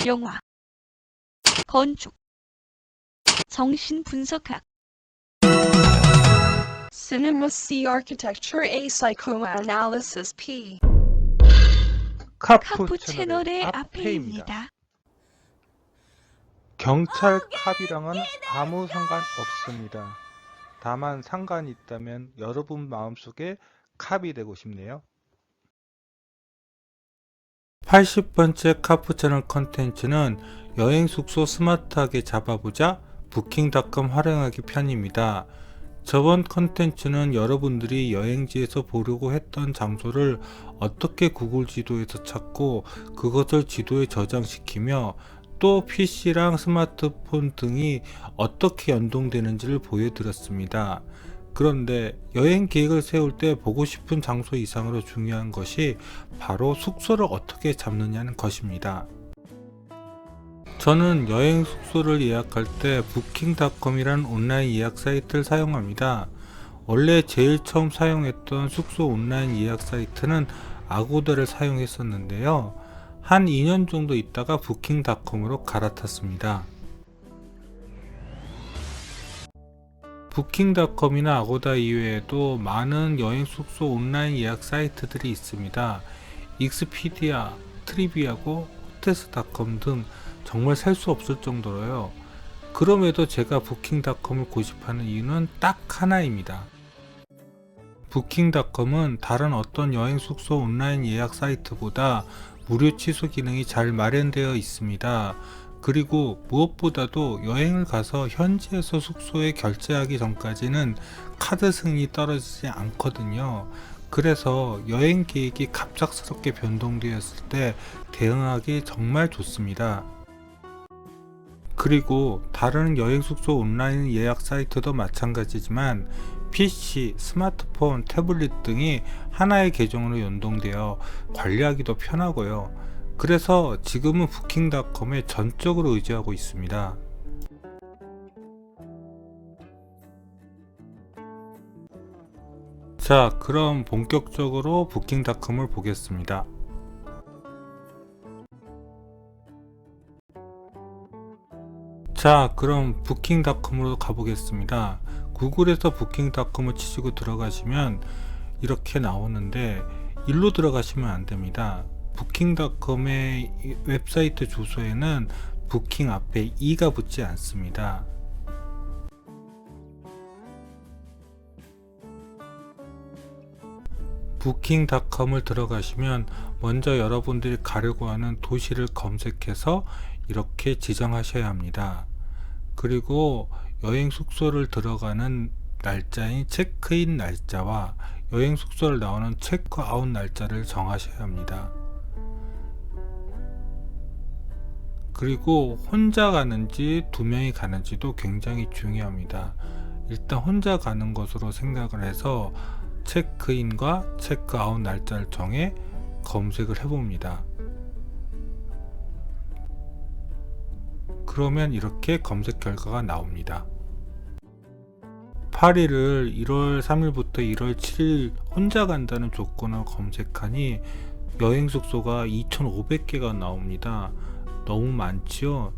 영화, 건축, 정신분석학, Cinema C Architecture A Psychoanalysis P. 카푸 채널의 앞에입니다. 경찰 캅이랑은 아무 상관 없습니다. 다만 상관이 있다면 여러분 마음속에 캅이 되고 싶네요. 80번째 카푸 채널 컨텐츠는 여행 숙소 스마트하게 잡아보자 부킹닷컴 활용하기 편입니다. 저번 컨텐츠는 여러분들이 여행지에서 보려고 했던 장소를 어떻게 구글 지도에서 찾고 그것을 지도에 저장시키며 또 PC랑 스마트폰 등이 어떻게 연동되는지를 보여드렸습니다. 그런데 여행 계획을 세울 때 보고 싶은 장소 이상으로 중요한 것이 바로 숙소를 어떻게 잡느냐는 것입니다. 저는 여행 숙소를 예약할 때 부킹닷컴이라는 온라인 예약 사이트를 사용합니다. 원래 제일 처음 사용했던 숙소 온라인 예약 사이트는 아고다를 사용했었는데요. 한 2년 정도 있다가 부킹닷컴으로 갈아탔습니다. 부킹닷컴이나 아고다 이외에도 많은 여행 숙소 온라인 예약 사이트들이 있습니다. 익스피디아, 트리비아고, 호텔스닷컴 등 정말 살 수 없을 정도로요. 그럼에도 제가 부킹닷컴을 고집하는 이유는 딱 하나입니다. 부킹닷컴은 다른 어떤 여행 숙소 온라인 예약 사이트보다 무료 취소 기능이 잘 마련되어 있습니다. 그리고 무엇보다도 여행을 가서 현지에서 숙소에 결제하기 전까지는 카드 승인이 떨어지지 않거든요. 그래서 여행 계획이 갑작스럽게 변동되었을 때 대응하기 정말 좋습니다. 그리고 다른 여행 숙소 온라인 예약 사이트도 마찬가지지만 PC, 스마트폰, 태블릿 등이 하나의 계정으로 연동되어 관리하기도 편하고요. 그래서 지금은 부킹닷컴에 전적으로 의지하고 있습니다. 자, 그럼 본격적으로 부킹닷컴을 보겠습니다. 자, 그럼 부킹닷컴으로 가보겠습니다. 구글에서 부킹닷컴을 치시고 들어가시면 이렇게 나오는데 일로 들어가시면 안됩니다. 부킹닷컴의 웹사이트 주소에는 부킹 앞에 2가 붙지 않습니다. 부킹닷컴을 들어가시면 먼저 여러분들이 가려고 하는 도시를 검색해서 이렇게 지정하셔야 합니다. 그리고 여행 숙소를 들어가는 날짜인 체크인 날짜와 여행 숙소를 나오는 체크아웃 날짜를 정하셔야 합니다. 그리고 혼자 가는지 두 명이 가는지도 굉장히 중요합니다. 일단 혼자 가는 것으로 생각을 해서 체크인과 체크아웃 날짜를 정해 검색을 해봅니다. 그러면 이렇게 검색 결과가 나옵니다. 8일을 1월 3일부터 1월 7일 혼자 간다는 조건을 검색하니 여행 숙소가 2,500개가 나옵니다. 너무 많지요?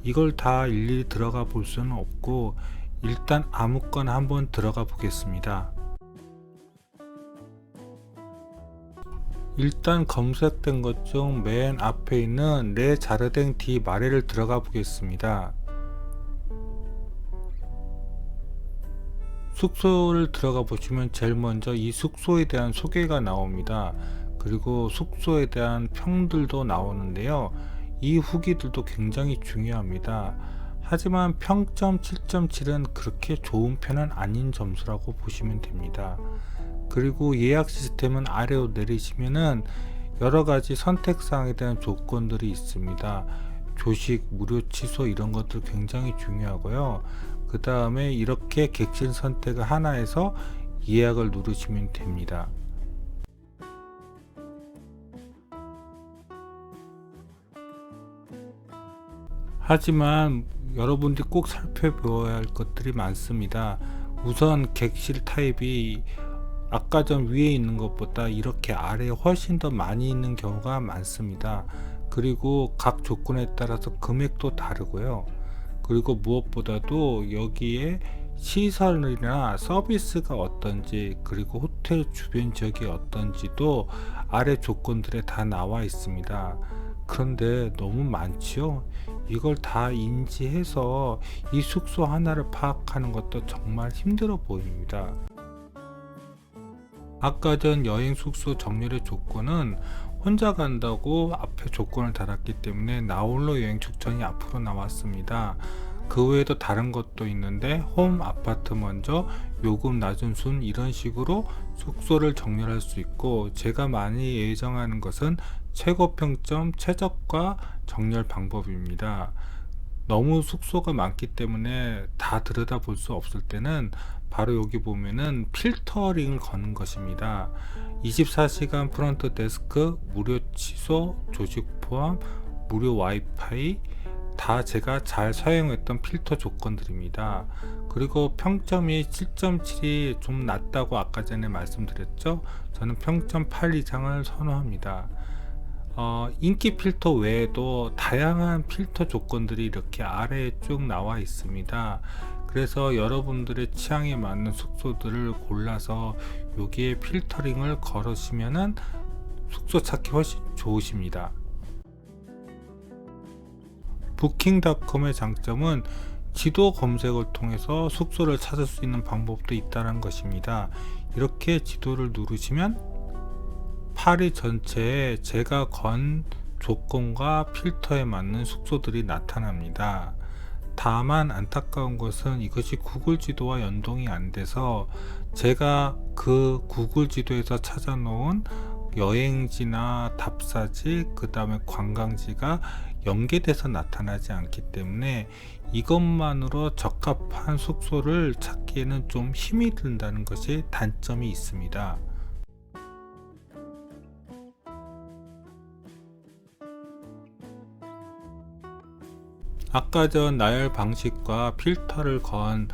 이걸 다 일일이 들어가 볼 수는 없고 일단 아무거나 한번 들어가 보겠습니다. 일단 검색된 것 중 맨 앞에 있는 레 자르댕 디 마레를 들어가 보겠습니다. 숙소를 들어가 보시면 제일 먼저 이 숙소에 대한 소개가 나옵니다. 그리고 숙소에 대한 평들도 나오는데요. 이 후기들도 굉장히 중요합니다. 하지만 평점 7.7은 그렇게 좋은 편은 아닌 점수라고 보시면 됩니다. 그리고 예약 시스템은 아래로 내리시면은 여러가지 선택사항에 대한 조건들이 있습니다. 조식, 무료 취소 이런 것들 굉장히 중요하고요. 그 다음에 이렇게 객실 선택을 하나해서 예약을 누르시면 됩니다. 하지만 여러분들이 꼭 살펴보아야 할 것들이 많습니다. 우선 객실 타입이 아까 전 위에 있는 것보다 이렇게 아래에 훨씬 더 많이 있는 경우가 많습니다. 그리고 각 조건에 따라서 금액도 다르고요. 그리고 무엇보다도 여기에 시설이나 서비스가 어떤지, 그리고 호텔 주변 지역이 어떤지도 아래 조건들에 다 나와 있습니다. 그런데 너무 많지요? 이걸 다 인지해서 이 숙소 하나를 파악하는 것도 정말 힘들어 보입니다. 아까 전 여행 숙소 정렬의 조건은 혼자 간다고 앞에 조건을 달았기 때문에 나홀로 여행 추천이 앞으로 나왔습니다. 그 외에도 다른 것도 있는데 홈, 아파트 먼저, 요금 낮은 순, 이런 식으로 숙소를 정렬할 수 있고, 제가 많이 예정하는 것은 최고 평점, 최저가 정렬 방법입니다. 너무 숙소가 많기 때문에 다 들여다볼 수 없을 때는 바로 여기 보면은 필터링을 거는 것입니다. 24시간 프런트 데스크, 무료 취소, 조식 포함, 무료 와이파이, 다 제가 잘 사용했던 필터 조건들입니다. 그리고 평점이 7.7이 좀 낮다고 아까 전에 말씀드렸죠. 저는 평점 8 이상을 선호합니다. 인기 필터 외에도 다양한 필터 조건들이 이렇게 아래에 쭉 나와 있습니다. 그래서 여러분들의 취향에 맞는 숙소들을 골라서 여기에 필터링을 걸으시면은 숙소 찾기 훨씬 좋으십니다. 부킹닷컴의 장점은 지도 검색을 통해서 숙소를 찾을 수 있는 방법도 있다는 것입니다. 이렇게 지도를 누르시면 파리 전체에 제가 건 조건과 필터에 맞는 숙소들이 나타납니다. 다만 안타까운 것은 이것이 구글 지도와 연동이 안 돼서 제가 그 구글 지도에서 찾아놓은 여행지나 답사지, 그 다음에 관광지가 연계돼서 나타나지 않기 때문에 이것만으로 적합한 숙소를 찾기에는 좀 힘이 든다는 것이 단점이 있습니다. 아까 전 나열 방식과 필터를 건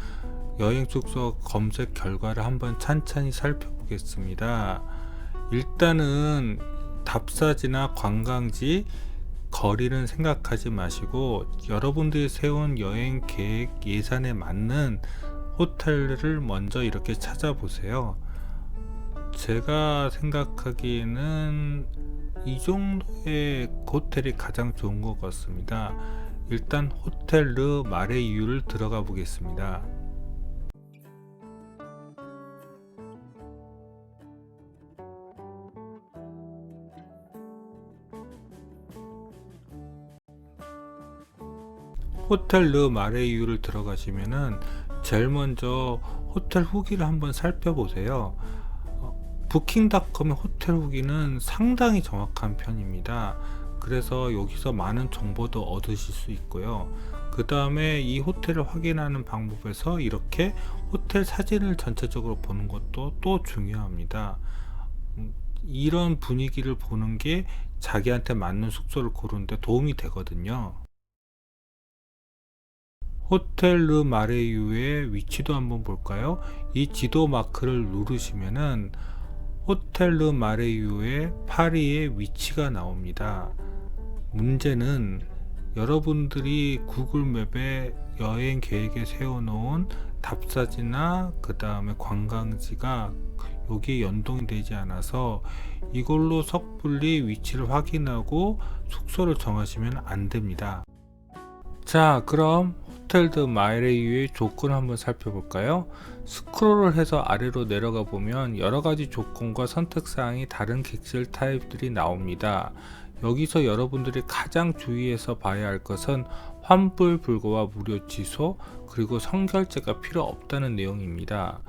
여행 숙소 검색 결과를 한번 찬찬히 살펴보겠습니다. 일단은 답사지나 관광지 거리는 생각하지 마시고 여러분들이 세운 여행 계획 예산에 맞는 호텔을 먼저 이렇게 찾아보세요. 제가 생각하기에는 이 정도의 호텔이 가장 좋은 것 같습니다. 일단 호텔 르 마레이유를 들어가 보겠습니다. 호텔 르 마레이유를 들어가시면은 제일 먼저 호텔 후기를 한번 살펴보세요. 부킹닷컴의 호텔 후기는 상당히 정확한 편입니다. 그래서 여기서 많은 정보도 얻으실 수 있고요. 그 다음에 이 호텔을 확인하는 방법에서 이렇게 호텔 사진을 전체적으로 보는 것도 또 중요합니다. 이런 분위기를 보는 게 자기한테 맞는 숙소를 고르는데 도움이 되거든요. 호텔 르 마레이유의 위치도 한번 볼까요? 이 지도 마크를 누르시면은 호텔 르 마레이유의 파리의 위치가 나옵니다. 문제는 여러분들이 구글맵에 여행 계획에 세워놓은 답사지나 그 다음에 관광지가 여기에 연동이 되지 않아서 이걸로 섣불리 위치를 확인하고 숙소를 정하시면 안 됩니다. 자, 그럼 호텔 드 마레이유의 조건을 한번 살펴볼까요? 스크롤을 해서 아래로 내려가 보면 여러가지 조건과 선택사항이 다른 객실 타입들이 나옵니다. 여기서 여러분들이 가장 주의해서 봐야 할 것은 환불 불가와 무료 취소, 그리고 선결제가 필요 없다는 내용입니다.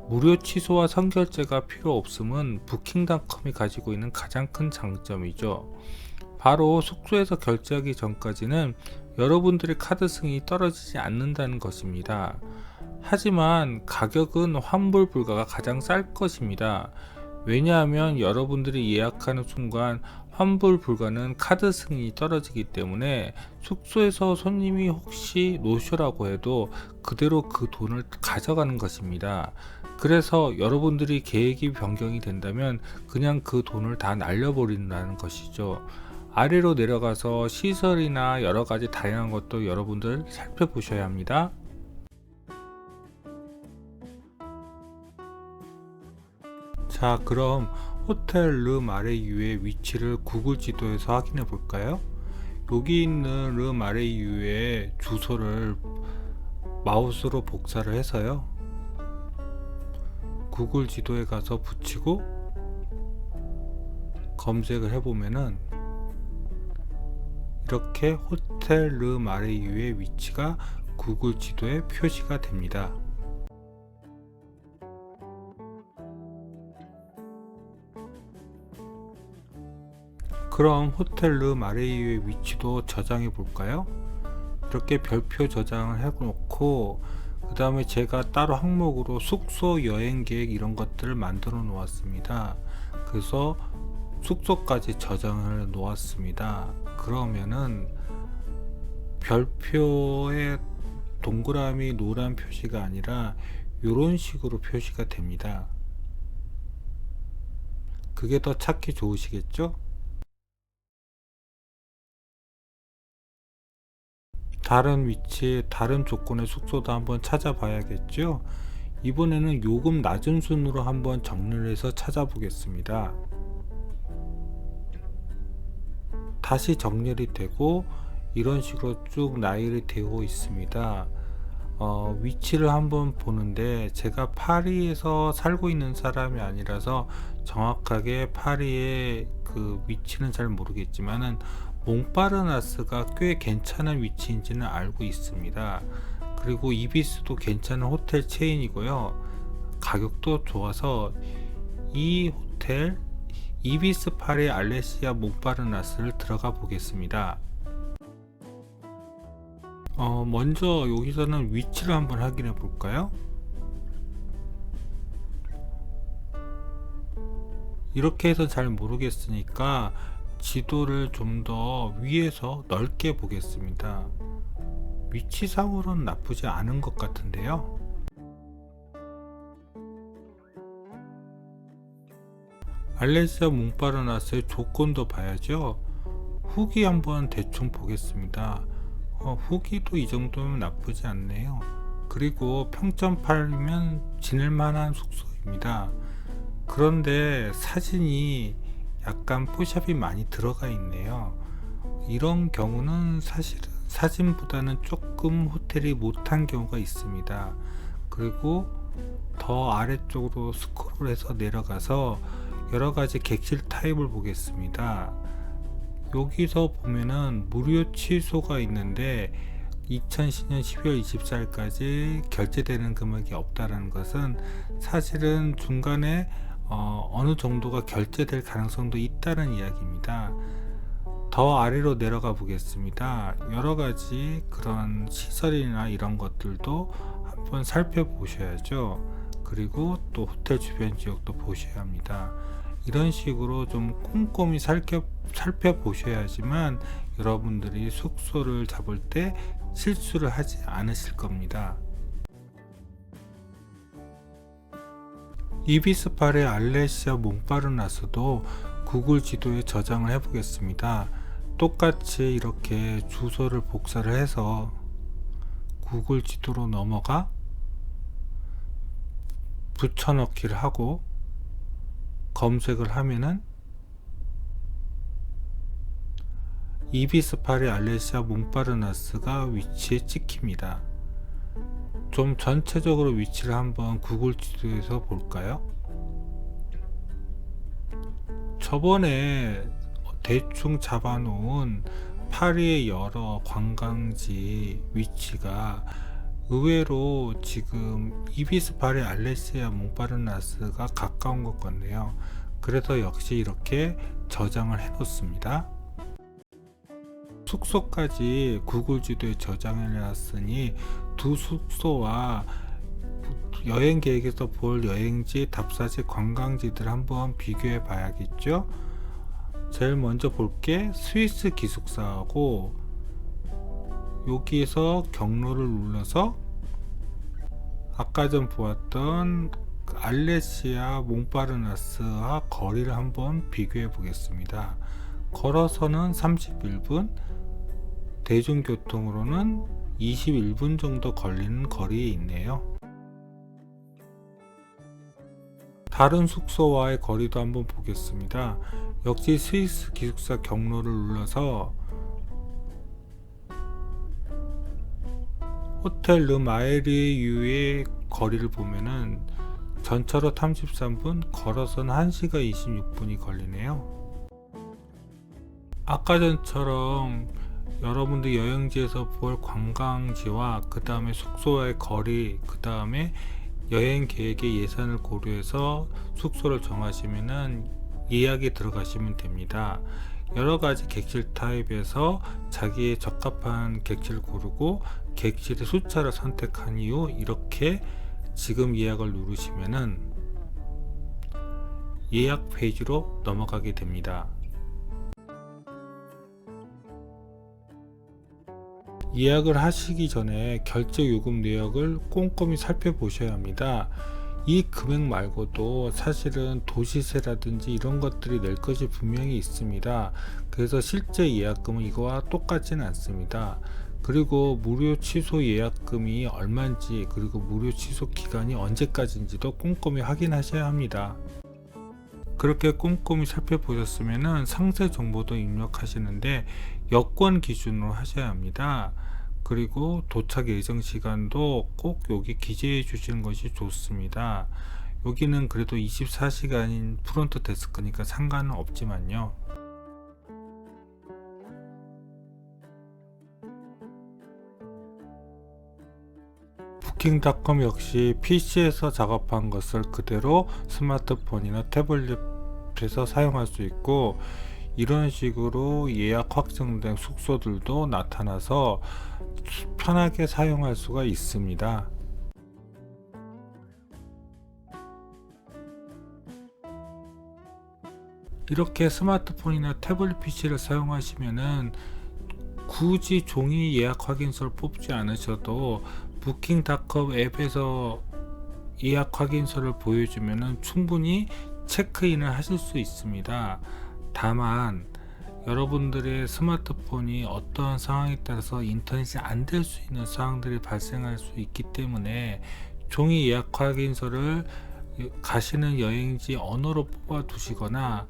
무료 취소와 선결제가 필요 없음은 부킹닷컴이 가지고 있는 가장 큰 장점이죠. 바로 숙소에서 결제하기 전까지는 여러분들의 카드 승인이 떨어지지 않는다는 것입니다. 하지만 가격은 환불 불가가 가장 쌀 것입니다. 왜냐하면 여러분들이 예약하는 순간 환불 불가는 카드 승인이 떨어지기 때문에 숙소에서 손님이 혹시 노쇼라고 해도 그대로 그 돈을 가져가는 것입니다. 그래서 여러분들이 계획이 변경이 된다면 그냥 그 돈을 다 날려버린다는 것이죠. 아래로 내려가서 시설이나 여러가지 다양한 것도 여러분들 살펴보셔야 합니다. 자, 그럼 호텔 르 마레이유의 위치를 구글 지도에서 확인해 볼까요? 여기 있는 르 마레이유의 주소를 마우스로 복사를 해서요, 구글 지도에 가서 붙이고 검색을 해보면은 이렇게 호텔 르 마레이유의 위치가 구글 지도에 표시가 됩니다. 그럼 호텔 르 마레이유의 위치도 저장해 볼까요? 이렇게 별표 저장을 해 놓고, 그 다음에 제가 따로 항목으로 숙소 여행 계획 이런 것들을 만들어 놓았습니다. 그래서 숙소까지 저장을 놓았습니다. 그러면은 별표에 동그라미 노란 표시가 아니라 이런 식으로 표시가 됩니다. 그게 더 찾기 좋으시겠죠? 다른 위치, 다른 조건의 숙소도 한번 찾아봐야겠죠? 이번에는 요금 낮은 순으로 한번 정리를 해서 찾아보겠습니다. 다시 정렬이 되고 이런 식으로 쭉 나열이 되어 있습니다. 위치를 한번 보는데 제가 파리에서 살고 있는 사람이 아니라서 정확하게 파리의 그 위치는 잘 모르겠지만은 몽파르나스가 꽤 괜찮은 위치인지는 알고 있습니다. 그리고 이비스도 괜찮은 호텔 체인이고요, 가격도 좋아서 이 호텔 이비스 파리 알레시아 몽파르나스를 들어가 보겠습니다. 먼저 여기서는 위치를 한번 확인해 볼까요? 이렇게 해서 잘 모르겠으니까 지도를 좀 더 위에서 넓게 보겠습니다. 위치상으로는 나쁘지 않은 것 같은데요. 알레시아 몽파르나스의 조건도 봐야죠. 후기 한번 대충 보겠습니다. 후기도 이 정도면 나쁘지 않네요. 그리고 평점 8이면 지낼만한 숙소입니다. 그런데 사진이 약간 포샵이 많이 들어가 있네요. 이런 경우는 사실은 사진보다는 조금 호텔이 못한 경우가 있습니다. 그리고 더 아래쪽으로 스크롤해서 내려가서 여러가지 객실 타입을 보겠습니다. 여기서 보면은 무료 취소가 있는데 2010년 12월 24일까지 결제되는 금액이 없다라는 것은 사실은 중간에 어느 정도가 결제될 가능성도 있다는 이야기입니다. 더 아래로 내려가 보겠습니다. 여러가지 그런 시설이나 이런 것들도 한번 살펴보셔야죠. 그리고 또 호텔 주변 지역도 보셔야 합니다. 이런 식으로 좀 꼼꼼히 살펴보셔야지만 여러분들이 숙소를 잡을 때 실수를 하지 않으실 겁니다. 이비스 파리 알레시아 몽파르나스도 구글 지도에 저장을 해 보겠습니다. 똑같이 이렇게 주소를 복사를 해서 구글 지도로 넘어가 붙여넣기를 하고 검색을 하면은 이비스 파리 알레시아 몽파르나스가 위치에 찍힙니다. 좀 전체적으로 위치를 한번 구글 지도에서 볼까요? 저번에 대충 잡아놓은 파리의 여러 관광지 위치가 의외로 지금 이비스 파리 알레시아 몽파르나스가 가까운 것 같네요. 그래서 역시 이렇게 저장을 해 놓습니다. 숙소까지 구글 지도에 저장해 놨으니 두 숙소와 여행 계획에서 볼 여행지, 답사지, 관광지들 한번 비교해 봐야겠죠. 제일 먼저 볼 게 스위스 기숙사하고, 여기에서 경로를 눌러서 아까 전 보았던 알레시아 몽파르나스와 거리를 한번 비교해 보겠습니다. 걸어서는 31분, 대중교통으로는 21분 정도 걸리는 거리에 있네요. 다른 숙소와의 거리도 한번 보겠습니다. 역시 스위스 기숙사 경로를 눌러서 호텔 르 마에리유의 거리를 보면은 전차로 33분, 걸어서는 1시간 26분이 걸리네요. 아까 전처럼 여러분들 여행지에서 볼 관광지와 그 다음에 숙소와의 거리, 그 다음에 여행 계획의 예산을 고려해서 숙소를 정하시면은 예약에 들어가시면 됩니다. 여러가지 객실 타입에서 자기의 적합한 객실을 고르고 객실의 숫자를 선택한 이후 이렇게 지금 예약을 누르시면은 예약 페이지로 넘어가게 됩니다. 예약을 하시기 전에 결제 요금 내역을 꼼꼼히 살펴보셔야 합니다. 이 금액 말고도 사실은 도시세라든지 이런 것들이 낼 것이 분명히 있습니다. 그래서 실제 예약금은 이거와 똑같지는 않습니다. 그리고 무료 취소 예약금이 얼마인지, 그리고 무료 취소 기간이 언제까지인지도 꼼꼼히 확인하셔야 합니다. 그렇게 꼼꼼히 살펴보셨으면 상세 정보도 입력하시는데 여권 기준으로 하셔야 합니다. 그리고 도착 예정 시간도 꼭 여기 기재해 주시는 것이 좋습니다. 여기는 그래도 24시간인 프론트 데스크니까 상관은 없지만요. 부킹닷컴 역시 PC에서 작업한 것을 그대로 스마트폰이나 태블릿에서 사용할 수 있고, 이런 식으로 예약 확정된 숙소들도 나타나서 편하게 사용할 수가 있습니다. 이렇게 스마트폰이나 태블릿 PC를 사용하시면은 굳이 종이 예약 확인서를 뽑지 않으셔도 부킹닷컴 앱에서 예약 확인서를 보여주면은 충분히 체크인을 하실 수 있습니다. 다만 여러분들의 스마트폰이 어떠한 상황에 따라서 인터넷이 안 될 수 있는 상황들이 발생할 수 있기 때문에 종이 예약 확인서를 가시는 여행지 언어로 뽑아 두시거나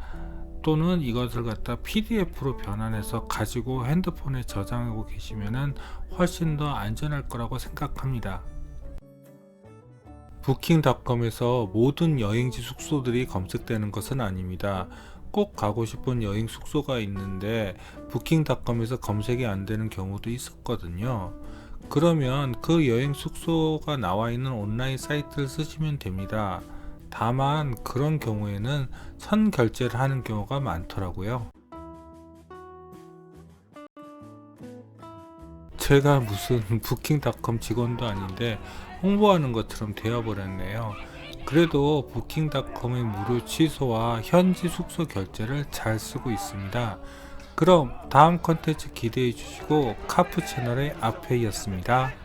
또는 이것을 갖다 PDF로 변환해서 가지고 핸드폰에 저장하고 계시면은 훨씬 더 안전할 거라고 생각합니다. 부킹닷컴에서 모든 여행지 숙소들이 검색되는 것은 아닙니다. 꼭 가고 싶은 여행 숙소가 있는데 부킹닷컴에서 검색이 안 되는 경우도 있었거든요. 그러면 그 여행 숙소가 나와 있는 온라인 사이트를 쓰시면 됩니다. 다만 그런 경우에는 선 결제를 하는 경우가 많더라고요. 제가 무슨 부킹닷컴 직원도 아닌데 홍보하는 것처럼 되어버렸네요. 그래도 부킹닷컴의 무료 취소와 현지 숙소 결제를 잘 쓰고 있습니다. 그럼 다음 컨텐츠 기대해 주시고 카프 채널의 아페이였습니다.